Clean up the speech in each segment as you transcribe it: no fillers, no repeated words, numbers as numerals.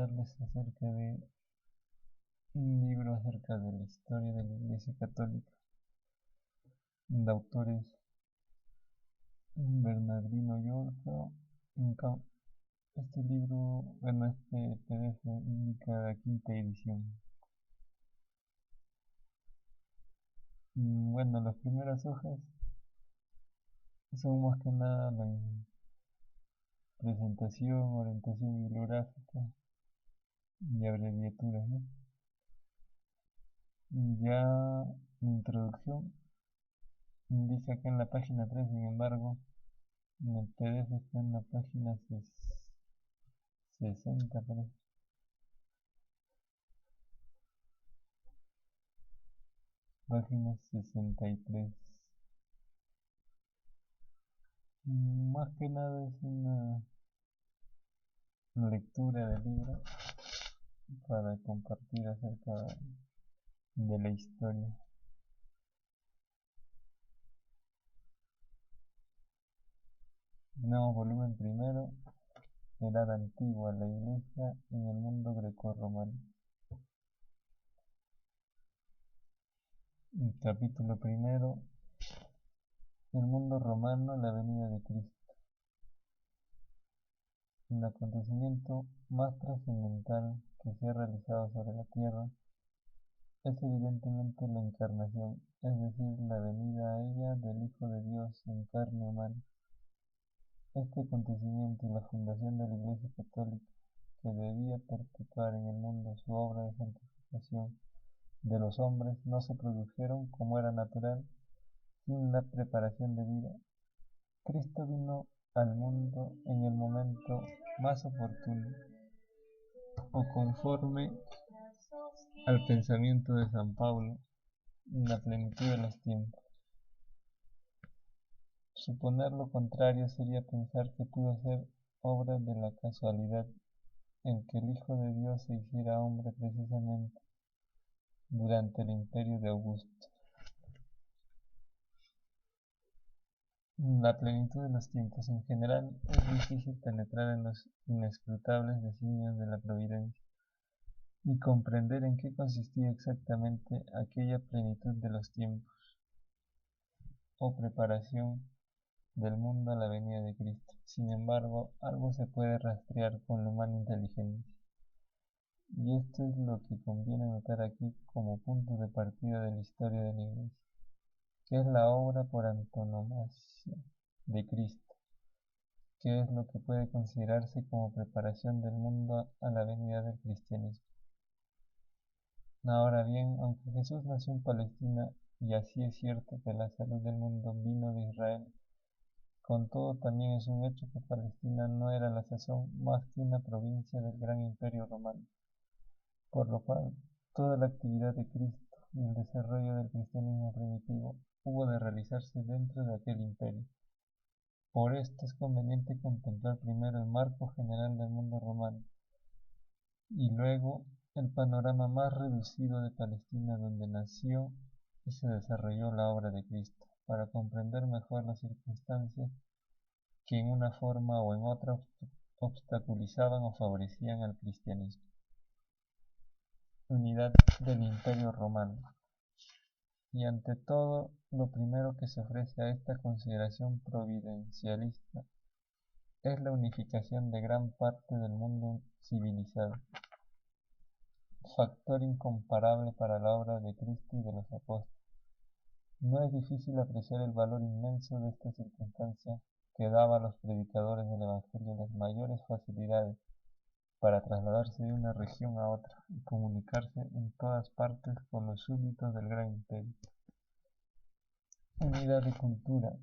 hablarles acerca de un libro acerca de la historia de la Iglesia Católica, de autores Bernardino Yorca. Este libro, este PDF indica la quinta edición. Las primeras hojas son más que nada la presentación, orientación bibliográfica y abreviaturas, ¿no? Ya la introducción indica que en la página 3, sin embargo, en el PDF está en la página 60, parece. Página 63. Más que nada es una lectura del libro para compartir acerca de la historia. Tenemos volumen primero, Edad Antigua, la Iglesia en el mundo grecorromano. Capítulo primero, el mundo romano, la venida de Cristo. El acontecimiento más trascendental que se ha realizado sobre la tierra es evidentemente la encarnación, es decir, la venida a ella del Hijo de Dios en carne humana. Este acontecimiento y la fundación de la Iglesia Católica, que debía perpetuar en el mundo su obra de santificación de los hombres, no se produjeron como era natural, sin la preparación debida. Cristo vino al mundo en el momento más oportuno, o conforme al pensamiento de San Pablo, en la plenitud de los tiempos. Suponer lo contrario sería pensar que pudo ser obra de la casualidad el que el Hijo de Dios se hiciera hombre precisamente durante el imperio de Augusto. La plenitud de los tiempos en general es difícil penetrar en los inescrutables designios de la providencia y comprender en qué consistía exactamente aquella plenitud de los tiempos o preparación del mundo a la venida de Cristo. Sin embargo, algo se puede rastrear con la humana inteligencia, y esto es lo que conviene notar aquí como punto de partida de la historia de la Iglesia, que es la obra por antonomasia de Cristo, que es lo que puede considerarse como preparación del mundo a la venida del cristianismo. Ahora bien, aunque Jesús nació en Palestina, y así es cierto que la salud del mundo vino de Israel, con todo también es un hecho que Palestina no era a la sazón más que una provincia del gran imperio romano, por lo cual toda la actividad de Cristo y el desarrollo del cristianismo primitivo hubo de realizarse dentro de aquel imperio. Por esto es conveniente contemplar primero el marco general del mundo romano y luego el panorama más reducido de Palestina, donde nació y se desarrolló la obra de Cristo, para comprender mejor las circunstancias que en una forma o en otra obstaculizaban o favorecían al cristianismo. Unidad del Imperio Romano. Y ante todo, lo primero que se ofrece a esta consideración providencialista es la unificación de gran parte del mundo civilizado, factor incomparable para la obra de Cristo y de los apóstoles. No es difícil apreciar el valor inmenso de esta circunstancia, que daba a los predicadores del Evangelio las mayores facilidades para trasladarse de una región a otra y comunicarse en todas partes con los súbditos del gran imperio. Unidad de cultura.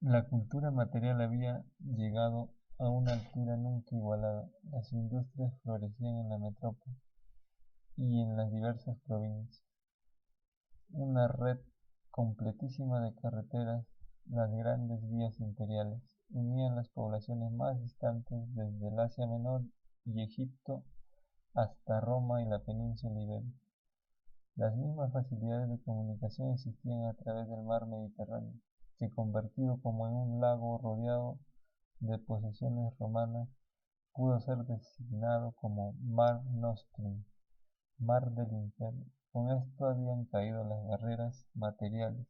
La cultura material había llegado a una altura nunca igualada. Las industrias florecían en la metrópoli y en las diversas provincias. Una red completísima de carreteras, las grandes vías imperiales, unían las poblaciones más distantes desde el Asia Menor y Egipto hasta Roma y la península ibérica. Las mismas facilidades de comunicación existían a través del mar Mediterráneo, que convertido como en un lago rodeado de posesiones romanas, pudo ser designado como Mar Nostrum, Mar del Infierno. Con esto habían caído las barreras materiales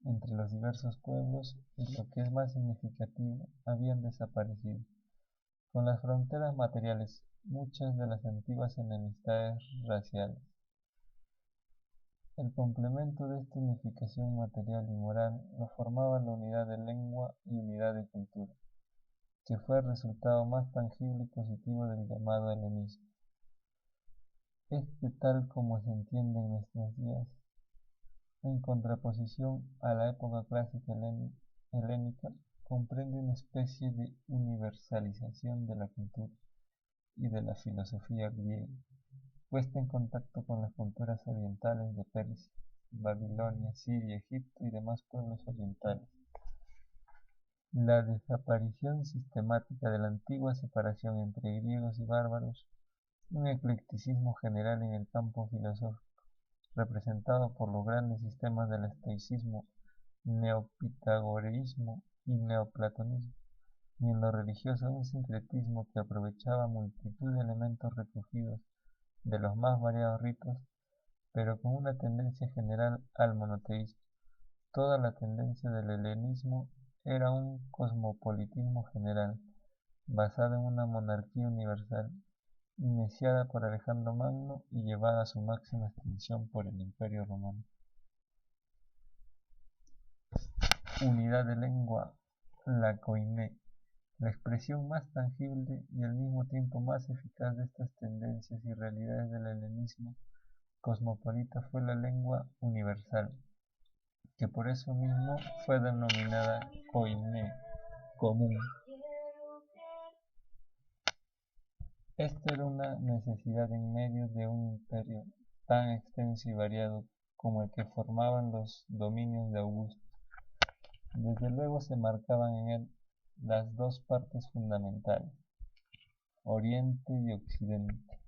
entre los diversos pueblos y, lo que es más significativo, habían desaparecido. Con las fronteras materiales, muchas de las antiguas enemistades raciales. El complemento de esta unificación material y moral lo formaba la unidad de lengua y unidad de cultura, que fue el resultado más tangible y positivo del llamado helenismo. Este, tal como se entiende en nuestros días, en contraposición a la época clásica helénica, comprende una especie de universalización de la cultura y de la filosofía griega, puesta en contacto con las culturas orientales de Persia, Babilonia, Siria, Egipto y demás pueblos orientales. La desaparición sistemática de la antigua separación entre griegos y bárbaros, un eclecticismo general en el campo filosófico, representado por los grandes sistemas del estoicismo, neopitagoreísmo y neoplatonismo, y en lo religioso un sincretismo que aprovechaba multitud de elementos recogidos de los más variados ritos, pero con una tendencia general al monoteísmo. Toda la tendencia del helenismo era un cosmopolitismo general, basado en una monarquía universal, iniciada por Alejandro Magno y llevada a su máxima extensión por el Imperio Romano. Unidad de lengua, la koiné, la expresión más tangible y al mismo tiempo más eficaz de estas tendencias y realidades del helenismo cosmopolita fue la lengua universal, que por eso mismo fue denominada koiné, común. Esta era una necesidad en medio de un imperio tan extenso y variado como el que formaban los dominios de Augusto. Desde luego se marcaban en él las dos partes fundamentales, Oriente y Occidente,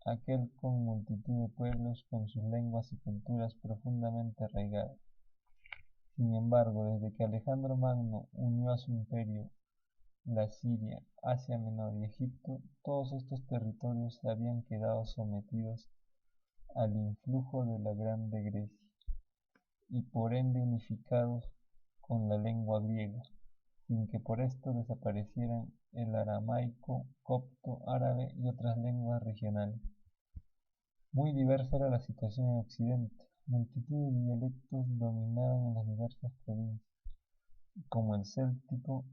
aquel con multitud de pueblos con sus lenguas y culturas profundamente arraigadas. Sin embargo, desde que Alejandro Magno unió a su imperio la Siria, Asia Menor y Egipto, todos estos territorios habían quedado sometidos al influjo de la Grande Grecia y por ende unificados con la lengua griega, sin que por esto desaparecieran el aramaico, copto, árabe y otras lenguas regionales. Muy diversa era la situación en Occidente. Multitud de dialectos dominaban en las diversas provincias, como el céltico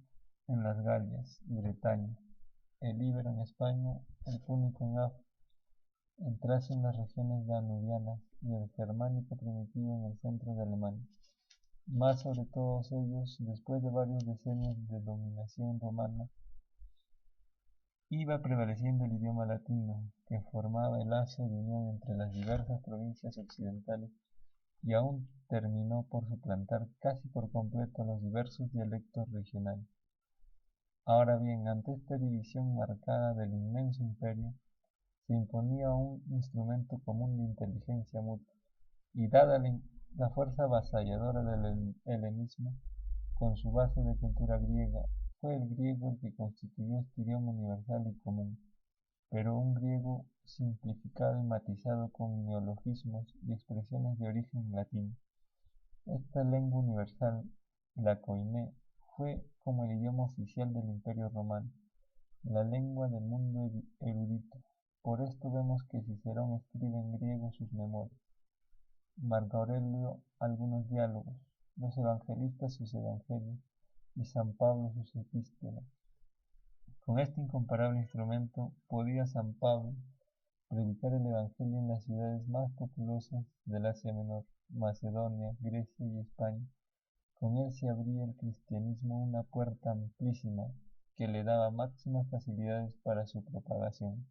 en las Galias y Bretaña, el íbero en España, el púnico en África, el tracio en las regiones danubianas y el germánico primitivo en el centro de Alemania. Más sobre todos ellos, después de varios decenios de dominación romana, iba prevaleciendo el idioma latino, que formaba el lazo de unión entre las diversas provincias occidentales y aún terminó por suplantar casi por completo a los diversos dialectos regionales. Ahora bien, ante esta división marcada del inmenso imperio, se imponía un instrumento común de inteligencia mutua, y dada la fuerza avasalladora del helenismo, con su base de cultura griega, fue el griego el que constituyó este idioma universal y común, pero un griego simplificado y matizado con neologismos y expresiones de origen latino. Esta lengua universal, la koiné, fue como el idioma oficial del Imperio Romano, la lengua del mundo erudito. Por esto vemos que Cicerón escribe en griego sus memorias, Marco Aurelio algunos diálogos, los evangelistas sus evangelios y San Pablo sus epístolas. Con este incomparable instrumento podía San Pablo predicar el evangelio en las ciudades más populosas del Asia Menor, Macedonia, Grecia y España. Con él se abría el cristianismo una puerta amplísima que le daba máximas facilidades para su propagación.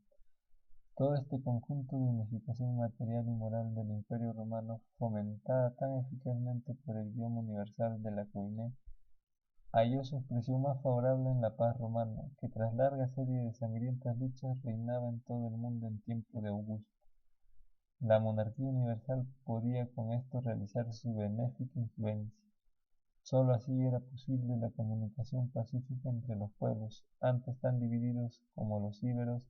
Todo este conjunto de unificación material y moral del Imperio Romano, fomentada tan eficazmente por el idioma universal de la koiné, halló su expresión más favorable en la paz romana, que tras larga serie de sangrientas luchas reinaba en todo el mundo en tiempo de Augusto. La monarquía universal podía con esto realizar su benéfica influencia. Sólo así era posible la comunicación pacífica entre los pueblos, antes tan divididos como los íberos,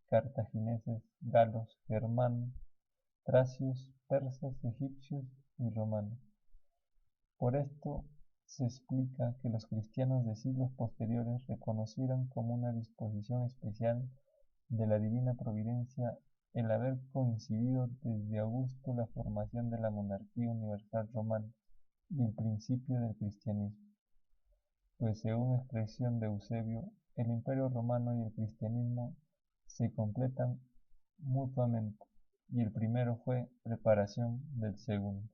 cartagineses, galos, germanos, tracios, persas, egipcios y romanos. Por esto se explica que los cristianos de siglos posteriores reconocieran como una disposición especial de la divina providencia el haber coincidido desde Augusto la formación de la monarquía universal romana y el principio del cristianismo, pues según expresión de Eusebio, el imperio romano y el cristianismo se completan mutuamente, y el primero fue preparación del segundo.